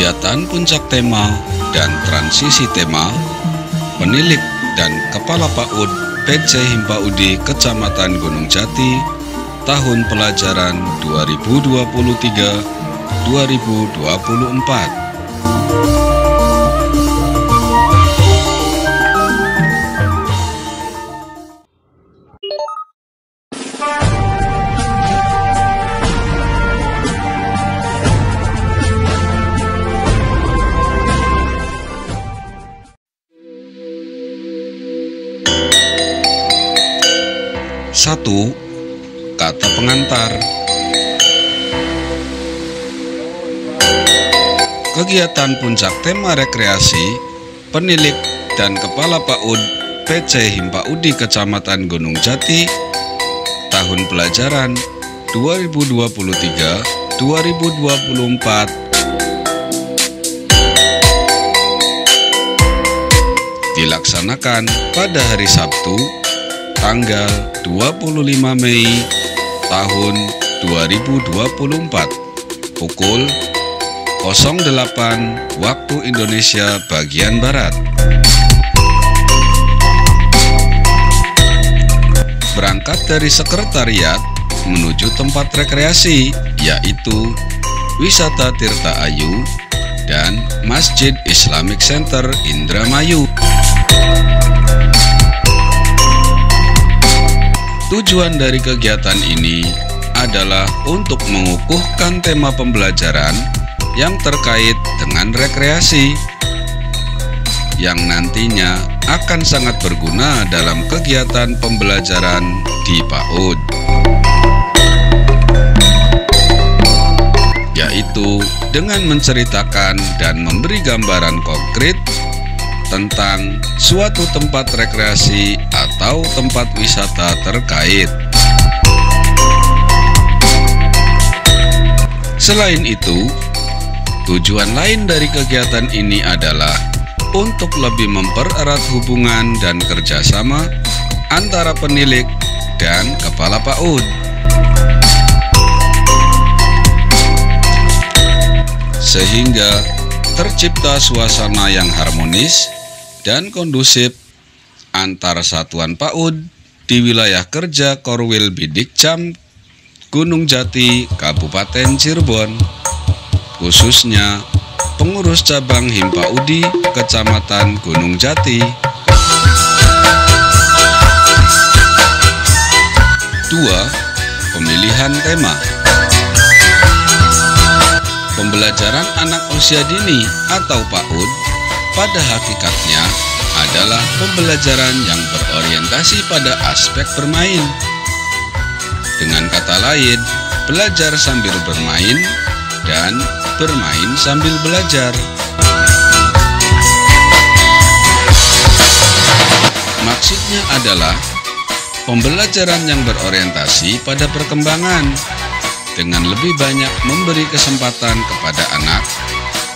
kegiatan puncak tema dan transisi tema, penilik dan kepala PAUD PC Himpaudi Kecamatan Gunung Jati, tahun pelajaran 2023-2024. Satu, kata pengantar. Kegiatan puncak tema rekreasi, penilik dan kepala PAUD PC Himpaudi Kecamatan Gunung Jati, tahun pelajaran 2023-2024 dilaksanakan pada hari Sabtu, tanggal 25 Mei tahun 2024 pukul 08 waktu Indonesia bagian Barat. Berangkat dari sekretariat menuju tempat rekreasi, yaitu Wisata Tirta Ayu dan Masjid Islamic Center Indramayu. Tujuan dari kegiatan ini adalah untuk mengukuhkan tema pembelajaran yang terkait dengan rekreasi, yang nantinya akan sangat berguna dalam kegiatan pembelajaran di PAUD, yaitu dengan menceritakan dan memberi gambaran konkret tentang suatu tempat rekreasi atau tempat wisata terkait. Selain itu, tujuan lain dari kegiatan ini adalah untuk lebih mempererat hubungan dan kerjasama antara penilik dan kepala PAUD, sehingga tercipta suasana yang harmonis dan kondusif antar satuan PAUD di wilayah kerja Korwil Bidikcam Gunung Jati, Kabupaten Cirebon, khususnya pengurus cabang Himpaudi Kecamatan Gunung Jati. 2. Pemilihan tema. Pembelajaran anak usia dini atau PAUD pada hakikatnya adalah pembelajaran yang berorientasi pada aspek bermain. Dengan kata lain, belajar sambil bermain dan bermain sambil belajar. Maksudnya adalah pembelajaran yang berorientasi pada perkembangan, dengan lebih banyak memberi kesempatan kepada anak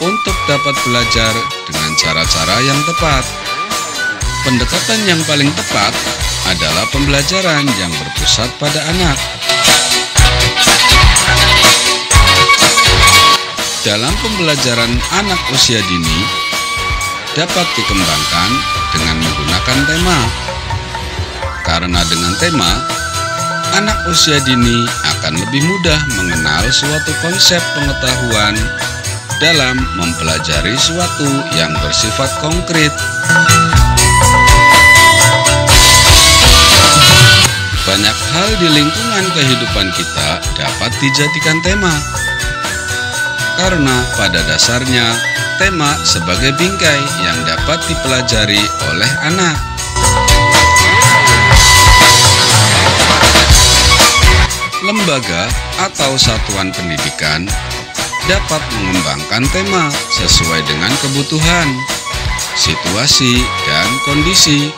untuk dapat belajar dengan cara-cara yang tepat. Pendekatan yang paling tepat adalah pembelajaran yang berpusat pada anak. Dalam pembelajaran anak usia dini dapat dikembangkan dengan menggunakan tema. Karena dengan tema, anak usia dini akan lebih mudah mengenal suatu konsep pengetahuan dalam mempelajari suatu yang bersifat konkret. Banyak hal di lingkungan kehidupan kita dapat dijadikan tema, karena pada dasarnya tema sebagai bingkai yang dapat dipelajari oleh anak. Lembaga atau satuan pendidikan dapat mengembangkan tema sesuai dengan kebutuhan, situasi, dan kondisi.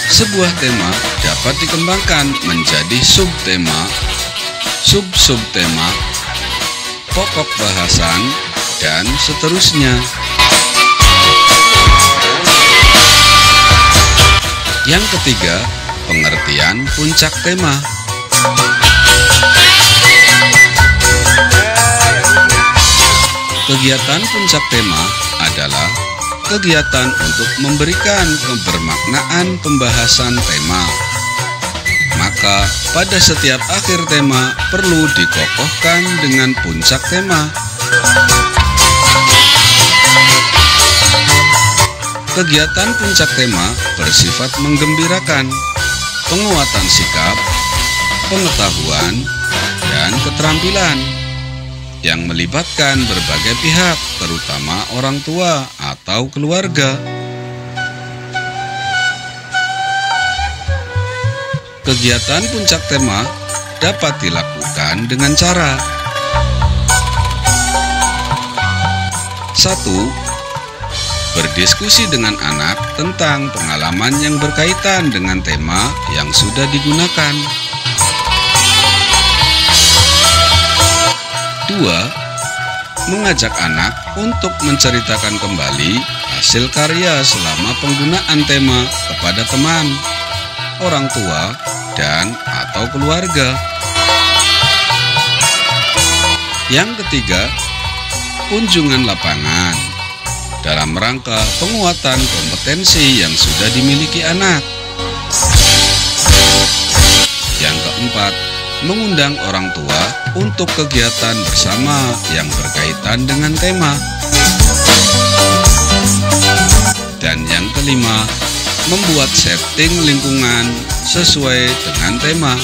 Sebuah tema dapat dikembangkan menjadi subtema, sub-subtema, pokok bahasan, dan seterusnya. Yang ketiga, pengertian puncak tema. Kegiatan puncak tema adalah kegiatan untuk memberikan kebermaknaan pembahasan tema. Maka, pada setiap akhir tema perlu dikokohkan dengan puncak tema. Kegiatan puncak tema bersifat menggembirakan, penguatan sikap, pengetahuan, dan keterampilan yang melibatkan berbagai pihak, terutama orang tua atau keluarga. Kegiatan puncak tema dapat dilakukan dengan cara: 1. Berdiskusi dengan anak tentang pengalaman yang berkaitan dengan tema yang sudah digunakan. 2. Mengajak anak untuk menceritakan kembali hasil karya selama penggunaan tema kepada teman, orang tua, dan atau keluarga. Yang ketiga, kunjungan lapangan dalam rangka penguatan kompetensi yang sudah dimiliki anak. Yang keempat, mengundang orang tua untuk kegiatan bersama yang berkaitan dengan tema. Dan yang kelima, membuat setting lingkungan sesuai dengan tema.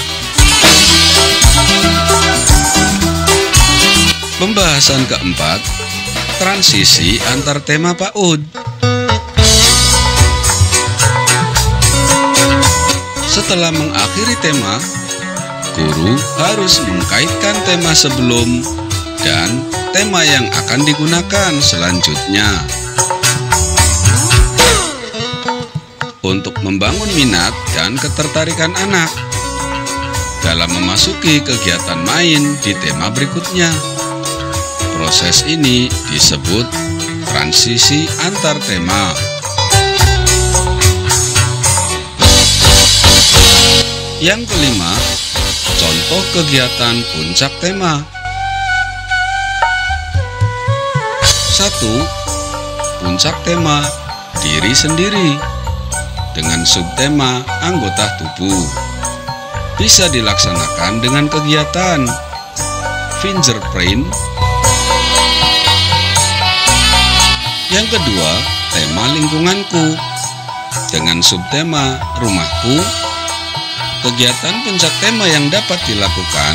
Pembahasan keempat, transisi antar tema PAUD. Setelah mengakhiri tema, guru harus mengkaitkan tema sebelum dan tema yang akan digunakan selanjutnya. Untuk membangun minat dan ketertarikan anak dalam memasuki kegiatan main di tema berikutnya. Proses ini disebut transisi antar tema. Yang kelima, contoh kegiatan puncak tema. 1. Puncak tema diri sendiri dengan subtema anggota tubuh. Bisa dilaksanakan dengan kegiatan fingerprint. Yang kedua, tema lingkunganku dengan subtema rumahku. Kegiatan puncak tema yang dapat dilakukan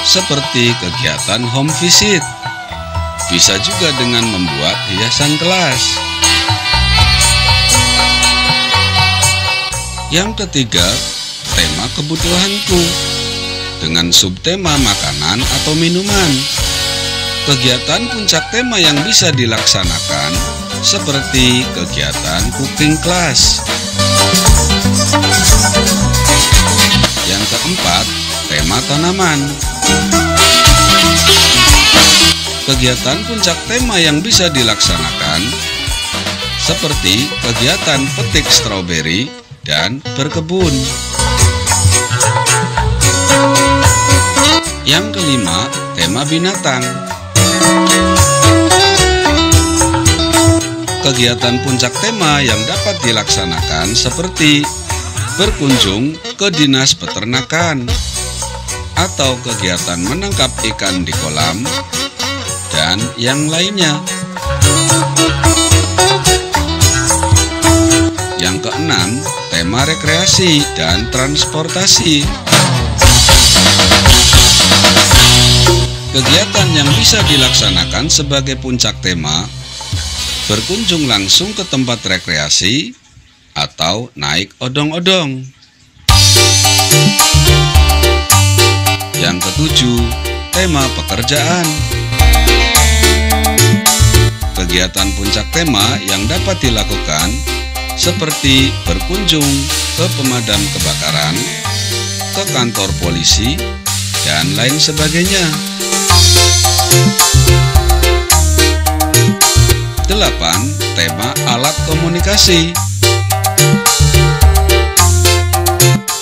seperti kegiatan home visit. Bisa juga dengan membuat hiasan kelas. Yang ketiga, tema kebutuhanku dengan subtema makanan atau minuman. Kegiatan puncak tema yang bisa dilaksanakan seperti kegiatan cooking class. Yang keempat, tema tanaman. Kegiatan puncak tema yang bisa dilaksanakan seperti kegiatan petik stroberi dan berkebun. Yang kelima, tema binatang. Kegiatan puncak tema yang dapat dilaksanakan seperti berkunjung ke dinas peternakan atau kegiatan menangkap ikan di kolam dan yang lainnya. Yang keenam, tema rekreasi dan transportasi. Kegiatan yang bisa dilaksanakan sebagai puncak tema: berkunjung langsung ke tempat rekreasi atau naik odong-odong. Yang ketujuh, tema pekerjaan. Kegiatan puncak tema yang dapat dilakukan seperti berkunjung ke pemadam kebakaran, ke kantor polisi, dan lain sebagainya. 8. Tema alat komunikasi.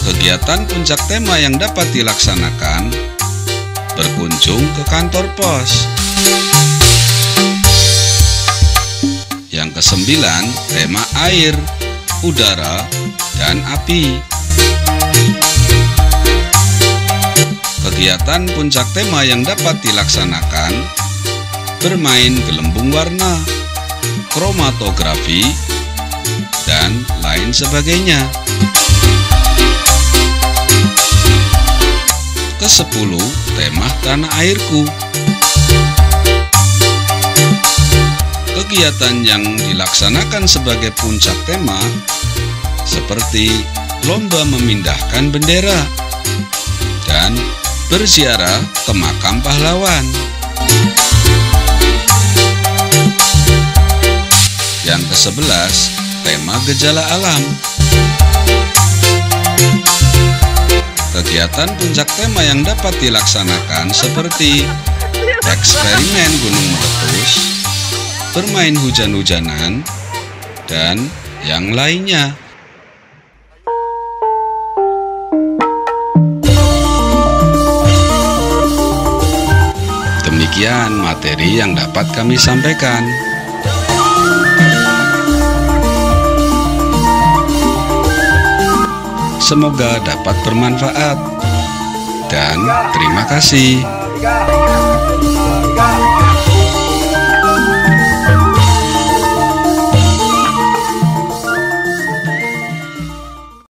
Kegiatan puncak tema yang dapat dilaksanakan: berkunjung ke kantor pos, Yang kesembilan, tema air, udara, dan api. Kegiatan puncak tema yang dapat dilaksanakan: bermain gelembung warna, kromatografi, dan lain sebagainya. Ke-10, tema tanah airku. Kegiatan yang dilaksanakan sebagai puncak tema seperti lomba memindahkan bendera dan berziarah ke makam pahlawan. Yang ke-11, tema gejala alam. Kegiatan puncak tema yang dapat dilaksanakan seperti eksperimen gunung meletus, bermain hujan-hujanan, dan yang lainnya. Demikian materi yang dapat kami sampaikan. Semoga dapat bermanfaat, dan terima kasih.